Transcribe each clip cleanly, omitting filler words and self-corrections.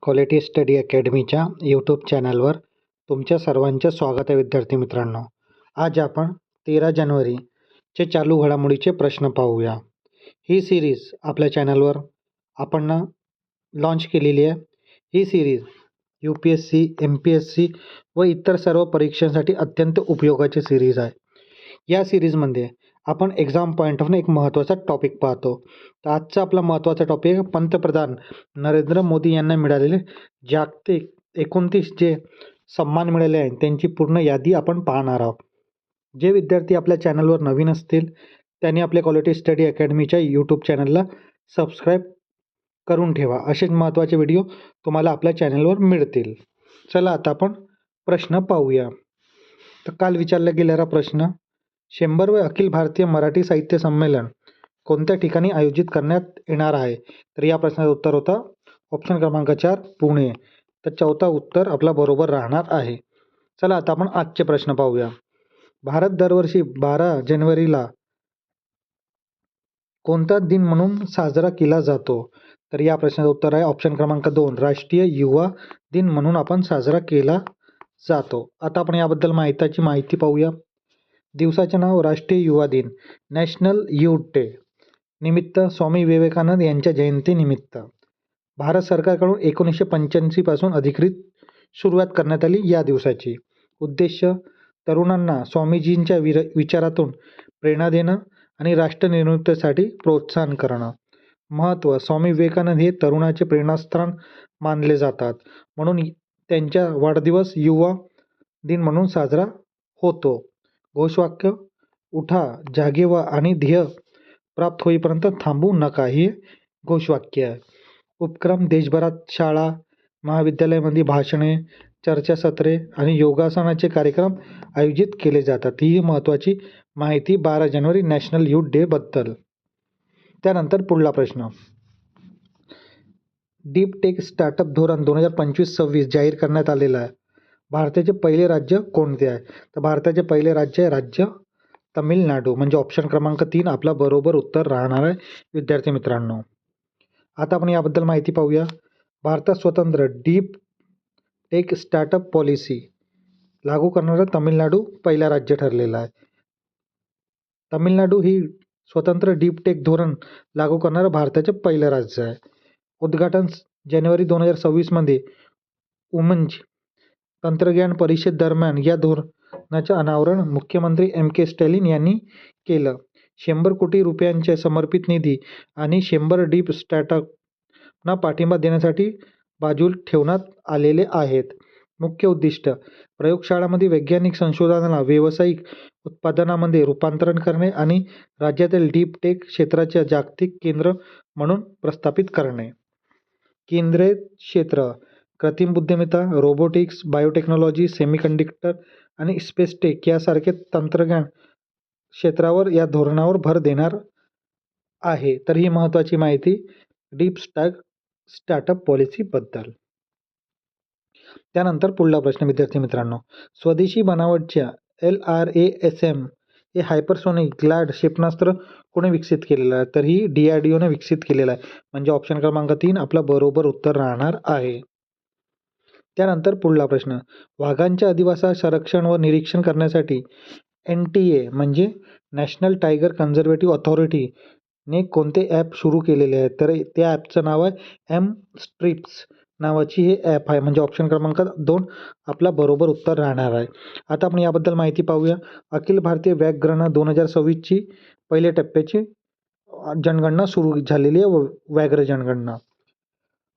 Quality study अकॅडमीच्या YouTube चॅनलवर तुमच्या सर्वांचे स्वागत आहे. विद्यार्थी मित्रांनो, आज आपण 13 जानेवारीचे चालू घडामोडीचे प्रश्न पाहूया. ही सिरीज आपल्या चॅनलवर आपण लॉन्च केलेली आहे. ही सिरीज UPSC, MPSC व इतर सर्व परीक्षांसाठी अत्यंत उपयोगाची सिरीज आहे. या सिरीजमध्ये आपण एक्झाम पॉईंट ऑफ एक महत्त्वाचा टॉपिक पाहतो. तर आजचा आपला महत्त्वाचा टॉपिक पंतप्रधान नरेंद्र मोदी यांना मिळालेले जागतिक 29 जे सन्मान मिळाले आहेत त्यांची पूर्ण यादी आपण पाहणार आहोत. जे विद्यार्थी आपल्या चॅनलवर नवीन असतील त्यांनी आपल्या क्वालिटी स्टडी अकॅडमीच्या यूट्यूब चॅनलला सबस्क्राईब करून ठेवा. असेच महत्त्वाचे व्हिडिओ तुम्हाला आपल्या चॅनलवर मिळतील. चला आता आपण प्रश्न पाहूया. तर काल विचारला गेलेला प्रश्न, 100वे अखिल भारतीय मराठी साहित्य संमेलन कोणत्या ठिकाणी आयोजित करण्यात येणार आहे? तर या प्रश्नाचं उत्तर होतं ऑप्शन क्रमांक 4 पुणे. तर चौथा उत्तर आपला बरोबर राहणार आहे. चला आता आपण आजचे प्रश्न पाहूया. भारत दरवर्षी 12 जानेवारीला कोणता दिन म्हणून साजरा केला जातो? तर या प्रश्नाचं उत्तर आहे ऑप्शन क्रमांक 2 राष्ट्रीय युवा दिन म्हणून आपण साजरा केला जातो. आता आपण याबद्दल माहिती पाहूया. दिवसाचे नाव राष्ट्रीय युवा दिन, नॅशनल यूथ डे निमित्त स्वामी विवेकानंद यांच्या जयंतीनिमित्त भारत सरकारकडून 1985 पासून अधिकृत सुरुवात करण्यात आली. या दिवसाची उद्देश तरुणांना स्वामीजींच्या विचारातून प्रेरणा देणं आणि राष्ट्रनिर्मितीसाठी प्रोत्साहन करणं. महत्त्व, स्वामी विवेकानंद हे तरुणाचे प्रेरणास्थान मानले जातात, म्हणून त्यांचा वाढदिवस युवा दिन म्हणून साजरा होतो. घोषवाक्य, उठा, जागे व्हा आणि ध्येय प्राप्त होईपर्यंत थांबू नका, हे घोषवाक्य आहे. उपक्रम, देशभरात शाळा महाविद्यालयामध्ये भाषणे, चर्चासत्रे आणि योगासनाचे कार्यक्रम आयोजित केले जातात. ही महत्त्वाची माहिती 12 जानेवारी नॅशनल यूथ डे बद्दल. त्यानंतर पुढला प्रश्न, डीप टेक स्टार्टअप धोरण 2025-26 जाहीर करण्यात आलेलं आहे. भारताचे पहिले राज्य कोणते आहे? तर भारताचे पहिले राज्य आहे राज्य तमिळनाडू. म्हणजे ऑप्शन क्रमांक 3 आपला बरोबर उत्तर राहणार आहे. विद्यार्थी मित्रांनो, आता आपण याबद्दल माहिती पाहूया. भारतात स्वतंत्र डीप टेक स्टार्टअप पॉलिसी लागू करणारं तमिळनाडू पहिला राज्य ठरलेलं आहे. तमिळनाडू ही स्वतंत्र डीप टेक धोरण लागू करणारं भारताचे पहिलं राज्य आहे. उद्घाटन जानेवारी 2026 उमंच तंत्रज्ञान परिषद दरम्यान या धोरणाचे अनावरण मुख्यमंत्री MK स्टॅलिन यांनी केलं. 100 कोटी रुपयांचे समर्पित निधी आणि 100 डीप स्टार्टअपना पाठिंबा देण्यासाठी बाजूला ठेवण्यात आलेले आहेत. मुख्य उद्दिष्ट, प्रयोगशाळांमध्ये वैज्ञानिक संशोधनाला व्यावसायिक उत्पादनामध्ये रूपांतरण करणे आणि राज्यातील डीप टेक क्षेत्राचे जागतिक केंद्र म्हणून प्रस्थापित करणे. केंद्रीय क्षेत्र, कृत्रिम बुद्धिमत्ता, रोबोटिक्स, बायोटेक्नॉलॉजी, सेमीकंडक्टर आणि स्पेस टेक यासारखे तंत्रज्ञान क्षेत्रावर या धोरणावर भर देणार आहे. तर ही महत्त्वाची माहिती डीप स्टार्टअप पॉलिसीबद्दल. त्यानंतर पुढला प्रश्न विद्यार्थी मित्रांनो, स्वदेशी बनावटच्या LRASM हे हायपरसोनिक ग्लाड क्षेपणास्त्र कोणी विकसित केलेलं आहे? तर ही DRDOने विकसित केलेलं आहे. म्हणजे ऑप्शन क्रमांक 3 आपला बरोबर उत्तर राहणार आहे. त्यानंतर पुढला प्रश्न, वाघांच्या अधिवासात संरक्षण व निरीक्षण करण्यासाठी NTA म्हणजे नॅशनल टायगर कन्झर्वेटिव्ह अथॉरिटीने कोणते ॲप सुरू केलेले आहे? तर त्या ॲपचं नाव आहे M-STRIPS नावाची हे ॲप आहे. म्हणजे ऑप्शन क्रमांक 2 आपला बरोबर उत्तर राहणार आहे. आता आपण याबद्दल माहिती पाहूया. अखिल भारतीय व्याघ्रगणना 2026ची पहिल्या टप्प्याची जनगणना सुरू झालेली आहे.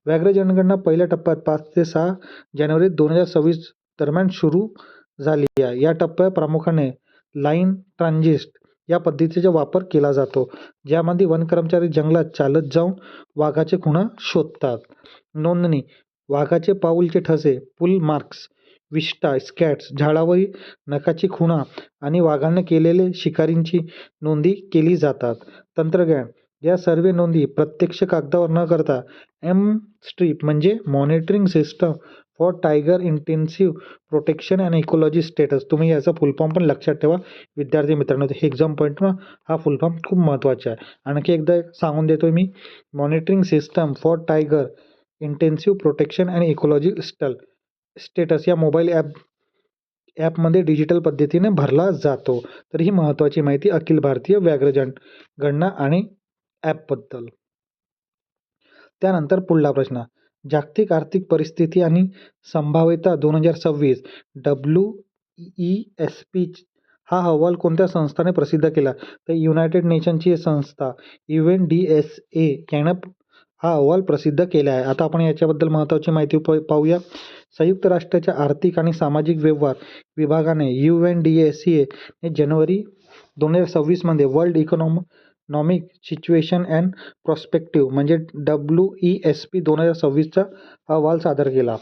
व्याघ्र जनगणना पहिल्या टप्प्यात 5 ते 6 जानेवारी 2026 दरम्यान सुरू झाली आहे. या टप्प्यात प्रामुख्याने लाईन ट्रान्झिट या पद्धतीचा वापर केला जातो, ज्यामध्ये वन कर्मचारी जंगलात चालत जाऊन वाघाचे खुणा शोधतात. नोंदणी, वाघाचे पाऊलचे ठसे, पुल मार्क्स, विष्ठा, स्कॅट्स, झाडावरील नखाची खुणा आणि वाघाने केलेले शिकारींची नोंदी केली जातात. तंत्रज्ञान, या सर्व नोंदी प्रत्यक्ष कागदावर न करता M-STRIP म्हणजे monitoring system for tiger intensive protection and ecology status. तुम्ही याचा फुल फॉर्म पण लक्षात ठेवा विद्यार्थी मित्रांनो. हे एक्झाम पॉईंटला हा फुल फॉर्म खूप महत्त्वाचा आहे. आणखी एकदा सांगून देतोय मी, monitoring system for tiger intensive protection and ecological status या मोबाईल ॲपमध्ये डिजिटल पद्धतीने भरला जातो. तर ही महत्त्वाची माहिती अखिल भारतीय व्याघ्र गणना आणि ॲपबद्दल. त्यानंतर पुढला प्रश्न, जागतिक आर्थिक परिस्थिती आणि संभाव्यता 2026 WESP हा अहवाल कोणत्या संस्थेने प्रसिद्ध केला? तर युनायटेड नेशनची संस्था UNDSA यानं हा अहवाल प्रसिद्ध केला आहे. आता आपण याच्याबद्दल महत्त्वाची माहिती पाहूया. संयुक्त राष्ट्राच्या आर्थिक आणि सामाजिक व्यवहार विभागाने UNDSA ने जानेवारी 2026 मध्ये world economic situation and prospective म्हणजे WESP 2026चा अहवाल सादर केला.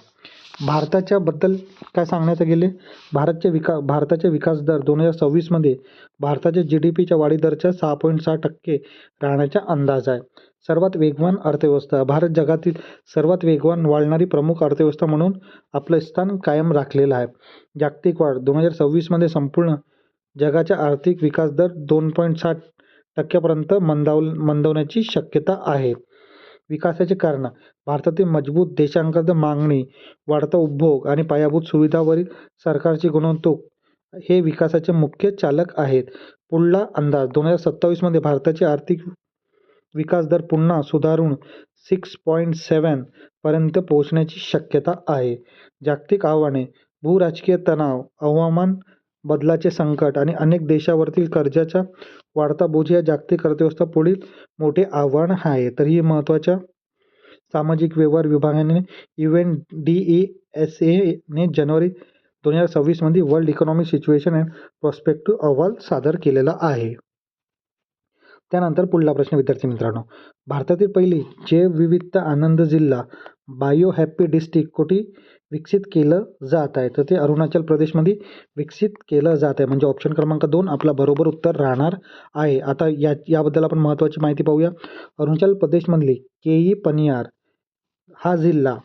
भारताच्या बद्दल काय सांगण्यात गेले? भारताचे विकास दर 2026 मध्ये भारताच्या GDPच्या वाढी दरच्या 6.6% राहण्याचा अंदाज आहे. सर्वात वेगवान अर्थव्यवस्था भारत जगातील सर्वात वेगवान वाढणारी प्रमुख अर्थव्यवस्था म्हणून आपलं स्थान कायम राखलेलं आहे. जागतिक वाढ 2026 मध्ये संपूर्ण जगाचा आर्थिक विकास दर 2.6% मंदावण्याची शक्यता आहे. विकासाचे कारण, भारतातील मजबूत देशांतर्गत मागणी, वाढता उपभोग आणि पायाभूत सुविधांवरील सरकारची गुंतवणूक हे विकासाचे मुख्य चालक आहेत. पुढला अंदाज 2027 मध्ये भारताचे आर्थिक विकास दर पुन्हा सुधारून 6.7 पर्यंत पोहोचण्याची शक्यता आहे. जागतिक आव्हाने, भूराजकीय तणाव, हवामान बदलाचे संकट आणि अनेक देशांवरील कर्जाचा वाढता बोज या जागतिक अर्थव्यवस्था पुढील मोठे आव्हान आहे. तर ही महत्त्वाच्या सामाजिक व्यवहार विभागाने UNDESA ने जानेवारी 2026 मध्ये world economic situation and prospective अहवाल सादर केलेला आहे. त्यानंतर पुढला प्रश्न विद्यार्थी मित्रांनो, भारतातील पहिली जैवविविधता आनंद जिल्हा बायो हॅपी डिस्ट्रिक्ट कुठे विकसित केलं जात आहे? तर ते अरुणाचल प्रदेशमध्ये विकसित केलं जात आहे. म्हणजे ऑप्शन क्रमांक 2 आपला बरोबर उत्तर राहणार आहे. आता याबद्दल आपण महत्त्वाची माहिती पाहूया. अरुणाचल प्रदेशमधले केई पनियार हा जिल्हा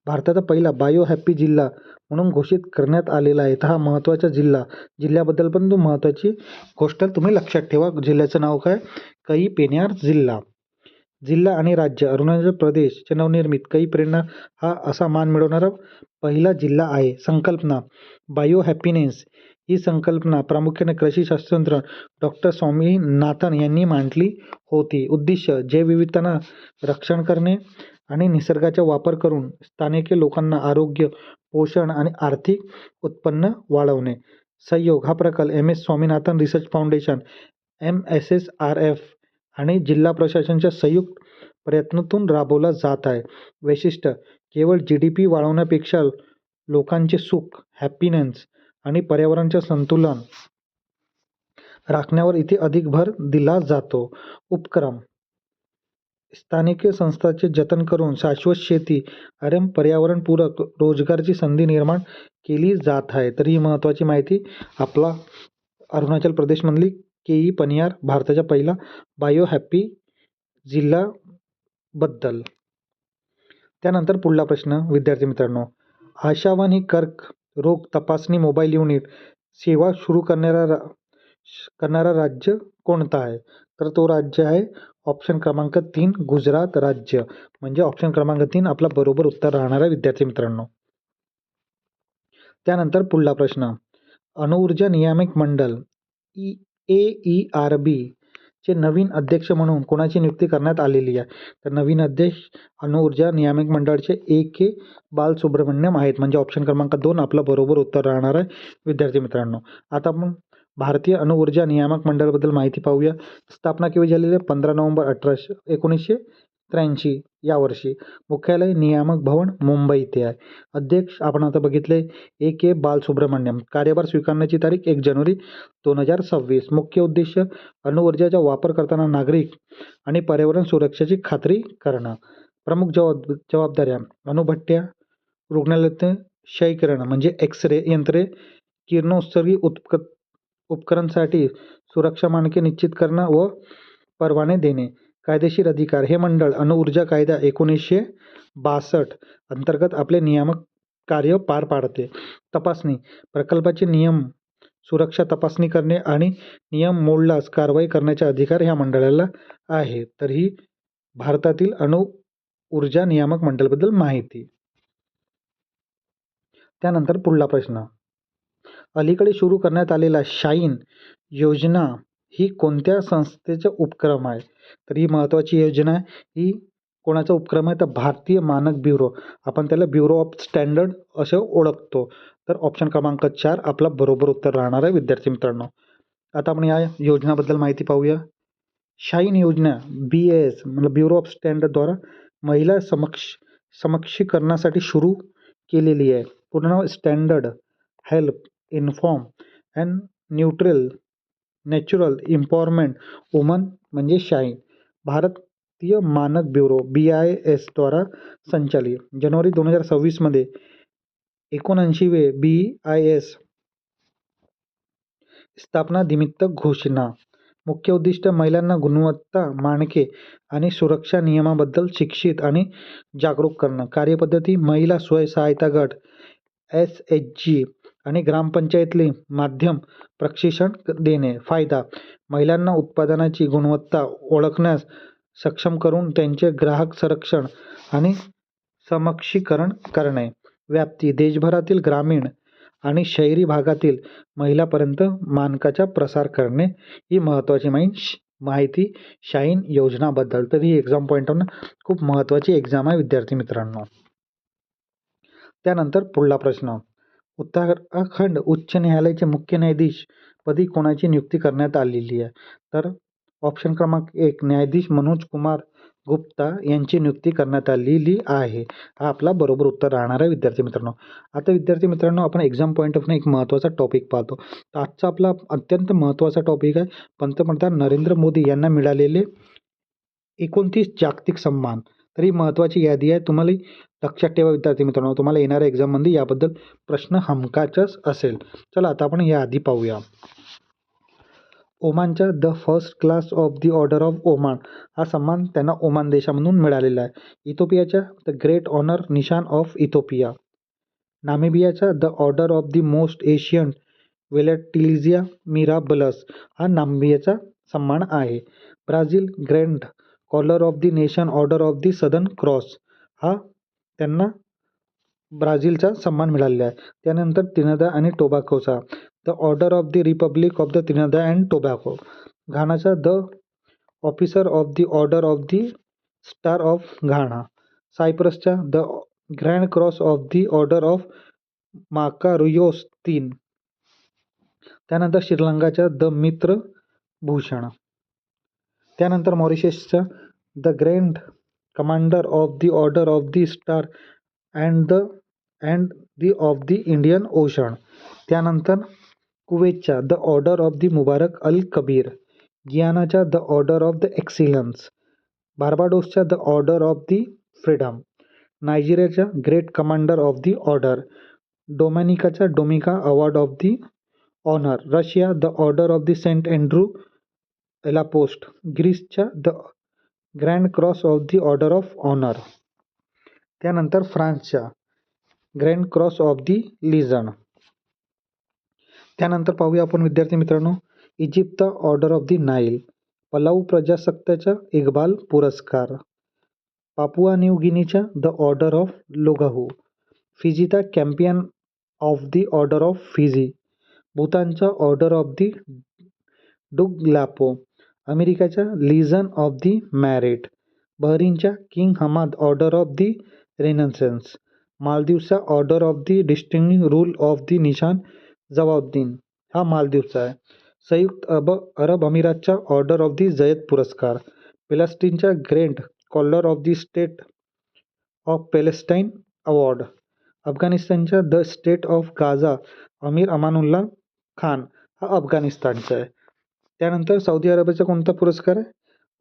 भारताचा पहिला बायो हॅपी जिल्हा म्हणून घोषित करण्यात आलेला आहे. तर हा महत्त्वाचा जिल्ह्याबद्दल पण महत्त्वाची गोष्ट तुम्ही लक्षात ठेवा. जिल्ह्याचं नाव काय? कई पेनियार जिल्हा. जिल्हा आणि राज्य, अरुणाचल प्रदेशचे नवनिर्मित कई प्रेरणा हा असा मान मिळवणारा पहिला जिल्हा आहे. संकल्पना, बायो हॅपीनेस ही संकल्पना प्रामुख्याने कृषी शास्त्रज्ञ डॉक्टर स्वामीनाथन यांनी मांडली होती. उद्दिष्ट, जैवविविधतांना रक्षण करणे आणि निसर्गाचा वापर करून स्थानिक लोकांना आरोग्य, पोषण आणि आर्थिक उत्पन्न वाढवणे. सहयोग, हा प्रकल्प MS Swaminathan research foundation MSSRF आणि जिल्हा प्रशासनाच्या संयुक्त प्रयत्नातून राबवला जात आहे. वैशिष्ट्य, केवळ GDP वाढवण्यापेक्षा लोकांचे सुख, हॅपीनेस आणि पर्यावरणाचे संतुलन राखण्यावर इथे अधिक भर दिला जातो. उपक्रम, स्थानिक संस्थांचे जतन करून शाश्वत शेती आणि पर्यावरणपूरक रोजगाराची संधी निर्माण केली जात आहे. तर ही महत्त्वाची माहिती आपला अरुणाचल प्रदेशमधली केई पनियार भारताचा पहिला बायो हॅपी जिल्ह्याबद्दल. त्यानंतर पुढला प्रश्न विद्यार्थी मित्रांनो, आशावान ही कर्करोग तपासणी मोबाईल युनिट सेवा सुरू करणारा राज्य कोणता आहे? तर तो राज्य आहे ऑप्शन क्रमांक 3 गुजरात राज्य. म्हणजे ऑप्शन क्रमांक 3 आपला बरोबर उत्तर राहणार आहे विद्यार्थी मित्रांनो. त्यानंतर पुढला प्रश्न, अणुऊर्जा नियामक मंडळ AERB चे नवीन अध्यक्ष म्हणून कोणाची नियुक्ती करण्यात आलेली आहे? तर नवीन अध्यक्ष अणुऊर्जा नियामक मंडळाचे AK बालसुब्रमण्यम आहेत. म्हणजे ऑप्शन क्रमांक 2 आपलं बरोबर उत्तर राहणार आहे विद्यार्थी मित्रांनो. आता आपण भारतीय अणुऊर्जा नियामक मंडळाबद्दल माहिती पाहूया. स्थापना केव्हा झालेली आहे? 15 नोव्हेंबर 1983 या वर्षी. मुख्यालय नियामक भवन मुंबई इथे आहे. अध्यक्ष आपण आता बघितले AK बालसुब्रमण्यम. कार्यभार स्वीकारण्याची तारीख 1 जानेवारी 2026. मुख्य उद्देश, अणुऊर्जाचा वापर करताना नागरिक आणि पर्यावरण सुरक्षेची खात्री करणं. प्रमुख जबाबदाऱ्या, अणुभट्ट्या, रुग्णालयात क्षयकिरण म्हणजे X-रे यंत्रे, किरणोत्सर्गी उपकरणांसाठी सुरक्षा मानके निश्चित करणं व परवाने देणे. कायदेशीर अधिकार, हे मंडळ अणुऊर्जा कायदा 1962 अंतर्गत आपले नियामक कार्य पार पाडते. तपासणी, प्रकल्पाचे नियम सुरक्षा तपासणी करणे आणि नियम मोडल्यास कारवाई करण्याचा अधिकार ह्या मंडळाला आहे. तर ही भारतातील ऊर्जा नियामक मंडळाबद्दल माहिती. त्यानंतर पुढला प्रश्न, अलीकडे सुरू करण्यात आलेला शाईन योजना ही कोणत्या संस्थेचा उपक्रम आहे? तर ही महत्त्वाची योजना आहे. ही कोणाचा उपक्रम आहे? तर भारतीय मानक ब्युरो, आपण त्याला ब्युरो ऑफ स्टँडर्ड असं ओळखतो. तर ऑप्शन क्रमांक 4 आपला बरोबर उत्तर राहणार आहे विद्यार्थी मित्रांनो. आता आपण या योजनाबद्दल माहिती पाहूया. शाईन योजना BAS मतलब ब्युरो ऑफ स्टँडर्डद्वारा महिला सक्षमीकरणासाठी सुरू केलेली आहे. पूर्ण नाव standard help inform and natural empowerment woman म्हणजे शाईन. भारतीय मानक ब्युरो BIS द्वारा संचालित. जानेवारी 2026 मध्ये 79वे BIS स्थापना निमित्त घोषणा. मुख्य उद्दिष्ट महिलांना गुणवत्ता मानके आणि सुरक्षा नियमाबद्दल शिक्षित आणि जागरूक करणं. कार्यपद्धती महिला स्वयंसहायता गट SHG आणि ग्रामपंचायतले माध्यम प्रशिक्षण देणे. फायदा, महिलांना उत्पादनाची गुणवत्ता ओळखण्यास सक्षम करून त्यांचे ग्राहक संरक्षण आणि सक्षमीकरण करणे. व्याप्ती, देशभरातील ग्रामीण आणि शहरी भागातील महिलांपर्यंत मानकाचा प्रसार करणे. ही महत्त्वाची माहिती शाईन योजनाबद्दल. तर ही एक्झाम पॉईंटवरून खूप महत्त्वाची एक्झाम आहे विद्यार्थी मित्रांनो. त्यानंतर पुढला प्रश्न, उत्तराखंड उच्च न्यायालयाचे मुख्य न्यायाधीश पदी कोणाची नियुक्ती करण्यात आलेली आहे? तर ऑप्शन क्रमांक 1 न्यायाधीश मनोज कुमार गुप्ता यांची नियुक्ती करण्यात आलेली आहे. हा आपला बरोबर उत्तर राहणार आहे विद्यार्थी मित्रांनो. आता विद्यार्थी मित्रांनो, आपण एक्झाम पॉईंट ऑफ एक महत्त्वाचा टॉपिक पाहतो. तर आजचा आपला अत्यंत महत्त्वाचा टॉपिक आहे पंतप्रधान नरेंद्र मोदी यांना मिळालेले 29 जागतिक सन्मान. तर ही महत्त्वाची यादी आहे. तुम्हाला लक्षात ठेवा विद्यार्थी मित्रांनो, तुम्हाला येणाऱ्या एक्झाममध्ये याबद्दल प्रश्न हमखासच असेल. चला आता आपण यादी पाहूया. ओमानच्या the first class of the order of Oman हा सन्मान त्यांना ओमान देशामधून मिळालेला आहे. इथिओपियाच्या the great honour Nishan of Ethiopia. नामिबियाचा the order of the most ancient Welwitschia mirabilis हा नामिबियाचा सन्मान आहे. Brazil grand collar of the nation order of the southern cross हा त्यांना ब्राझीलचा सन्मान मिळालेला आहे. त्यानंतर त्रिनिदाद आणि टोबॅगोचा the order of the republic of the Trinidad and Tobago. घानाचा the officer of the order of the star of Ghana. सायप्रसचा the grand cross of the order of Makarios 3. त्यानंतर श्रीलंकाचा द मित्र भूषण. त्यानंतर मॉरिशसचा the grand commander of the order of the star and the of the Indian ocean. त्यानंतर कुवेतच्या the order of the Mubarak al Kabir. गियानाच्या the order of the excellence. बार्बाडोसच्या the order of the freedom. नायजेरियाच्या great commander of the order. डोमिनिकाचा Dominica award of the honour. Russia the order of the saint Andrew apostle. ग्रीसच्या the grand cross of the order of honour. त्यानंतर फ्रान्सच्या grand cross of the legion. त्यानंतर पाहूया आपण विद्यार्थी मित्रांनो, Egypt order of the Nile. Palau प्रजासत्ताकाचा इक्बाल पुरस्कार. पापुआ न्यू गिनीच्या द ऑर्डर ऑफ लोगाहू. फिजीचा champion of the order of Fiji. भूतानचा ऑर्डर ऑफ द डुगलापो. अमेरिकेच्या लिजन ऑफ द मॅरिट. बहरीनच्या king Hamad order of the renaissance. मालदीवचा order of the distinguished rule of the Nishan Izzuddeen हा मालदीवचा आहे. संयुक्त अरब अमिरातचा ऑर्डर ऑफ द झयद पुरस्कार. पॅलेस्टाईनच्या great collar of the state of Palestine award. अफगाणिस्तानच्या the state of Ghazi Amir Amanullah Khan हा अफगाणिस्तानचा आहे. त्यानंतर सौदी अरेबियाचा कोणता पुरस्कार आहे?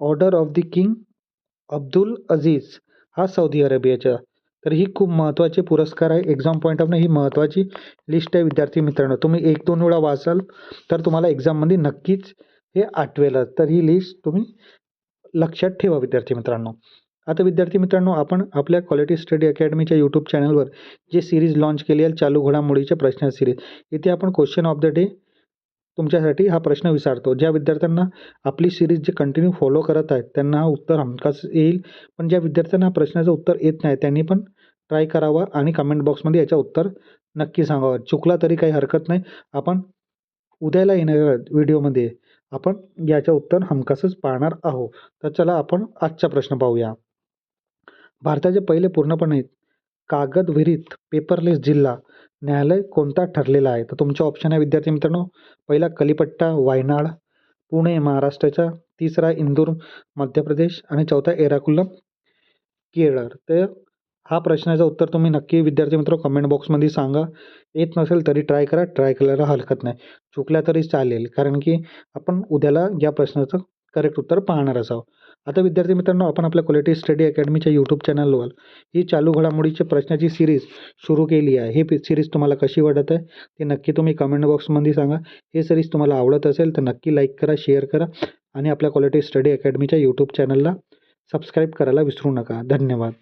Order of the king Abdul Aziz हा सौदी अरेबियाचा. तर ही खूप महत्त्वाचे पुरस्कार आहे. एक्झाम पॉईंट ऑफ ही महत्त्वाची लिस्ट आहे विद्यार्थी मित्रांनो. तुम्ही 1-2 वेळा वाचाल तर तुम्हाला एक्झाममध्ये नक्कीच हे आठवेलच. तर ही लिस्ट तुम्ही लक्षात ठेवा विद्यार्थी मित्रांनो. आता विद्यार्थी मित्रांनो, आपण आपल्या क्वालिटी स्टडी अकॅडमीच्या यूट्यूब चॅनलवर जे सिरीज लॉन्च केली आहे चालू घडामोडीच्या प्रश्न सिरीज, इथे आपण क्वेश्चन ऑफ द डे तुमच्यासाठी हा प्रश्न विचारतो. ज्या विद्यार्थ्यांना आपली सीरीज जे कंटिन्यू फॉलो करत आहेत त्यांना हा उत्तर हमखास येईल. पण ज्या विद्यार्थ्यांना प्रश्नाचं उत्तर येत नाही त्यांनी पण ट्राय करावा आणि कमेंट बॉक्समध्ये याचं उत्तर नक्की सांगावं. चुकला तरी काही हरकत नाही. आपण उद्याला येणाऱ्या व्हिडिओमध्ये आपण याचं उत्तर हमखासच पाहणार आहोत. तर चला आपण आजचा प्रश्न पाहूया. भारताचे पहिले पूर्णपणे कागदविरहित पेपरलेस जिल्हा न्यायालय कोणता ठरलेला आहे? तर तुमचे ऑप्शन आहे विद्यार्थी मित्रांनो. पहिला कलिपट्टा वायनाड, पुणे महाराष्ट्राचा, तिसरा इंदूर मध्य प्रदेश आणि चौथा एराकुलम केरळ. तर हा प्रश्नाचं उत्तर तुम्ही नक्की विद्यार्थी मित्र कमेंट बॉक्समध्ये सांगा. येत नसेल तरी ट्राय करा. ट्राय करायला हरकत नाही. चुकल्या तरी चालेल कारण की आपण उद्याला या प्रश्नाचं करेक्ट उत्तर पाहणारच आहोत. आता विद्यार्थी मित्रांनो आपण आपल्या क्वालिटी स्टडी अकॅडमीच्या यूट्यूब चॅनलवर ही चालू घडामोडीची प्रश्नाची सिरीज सुरू केली आहे. ही सिरीज तुम्हाला कशी वाटत आहे ते नक्की तुम्ही कमेंट बॉक्समध्ये सांगा. हे सिरीज तुम्हाला आवडत असेल तर नक्की लाईक करा, शेअर करा आणि आपल्या क्वालिटी स्टडी अकॅडमीच्या यूट्यूब चॅनलला सबस्क्राईब करायला विसरू नका. धन्यवाद.